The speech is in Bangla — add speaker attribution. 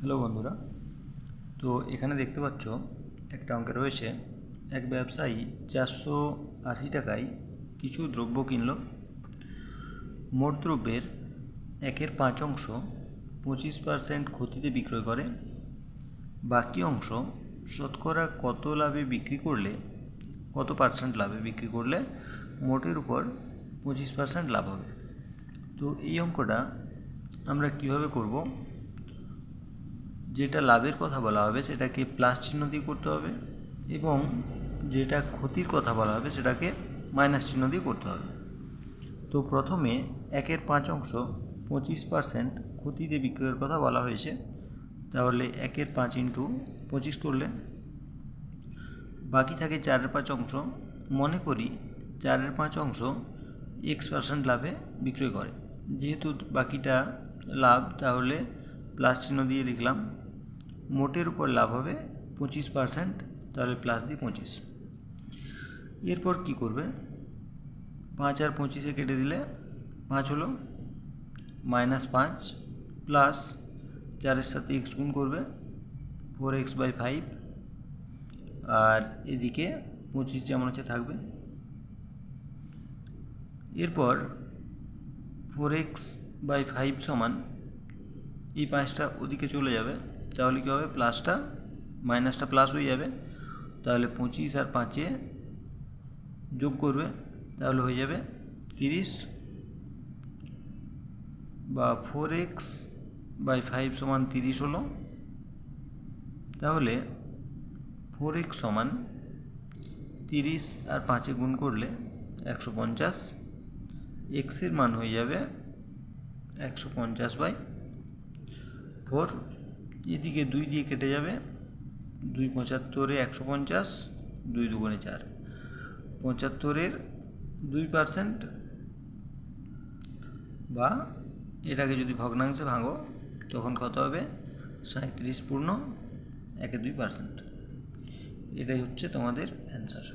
Speaker 1: হ্যালো বন্ধুরা, তো এখানে দেখতে পাচ্ছ একটা অঙ্কে রয়েছে এক ব্যবসায়ী 480 টাকায় কিছু দ্রব্য কিনল। মোট দ্রব্যের 1/5 25% ক্ষতিতে বিক্রয় করে। বাকি অংশ শতকরা কত লাভে বিক্রি করলে, কত পার্সেন্ট লাভে বিক্রি করলে মোটের উপর 25% লাভ হবে। তো এই অঙ্কটা আমরা কিভাবে করব? যেটা লাভের কথা বলা হবে সেটাকে প্লাস চিহ্ন দিয়ে করতে হবে, এবং যেটা ক্ষতির কথা বলা হবে সেটাকে মাইনাস চিহ্ন দিয়ে করতে হবে। তো প্রথমে 1/5 25% ক্ষতিতে বিক্রয়ের কথা বলা হয়েছে, তাহলে 1/5 ইন্টু 25 করলে বাকি থাকে 4/5। মনে করি 4/5 X% লাভে বিক্রয় করে। যেহেতু বাকিটা লাভ, তাহলে প্লাস চিহ্ন দিয়ে লিখলাম। মোটের উপর লাভ হবে 25%, তাহলে প্লাস দিয়ে 25। এরপর কি করবে? 5 আর 25 কেটে দিলে 5 হলো, -5 প্লাস 4-এর সাথে x গুণ করবে 4x/5, আর এদিকে 25 যেমন আছে থাকবে। এরপর 4x/5 সমান এই 5টা ওদিকে চলে যাবে, তাহলে কী হবে? মাইনাসটা প্লাস হয়ে যাবে। তাহলে 25 আর 5 যোগ করবে, তাহলে হয়ে যাবে 30, বা 4x/5 সমান 30 হলো। তাহলে 4x সমান 30 আর 5 গুণ করলে 150। এক্সের মান হয়ে যাবে 150/4। এদিকে 2 দিয়ে কেটে যাবে, 2×75 150, 2 দুগুণে 4। 75-এর 2%, বা এটাকে যদি ভগ্নাংশে ভাঙো তখন কত হবে? 37 পূর্ণ 1/2%। এটাই হচ্ছে তোমাদের অ্যান্সার।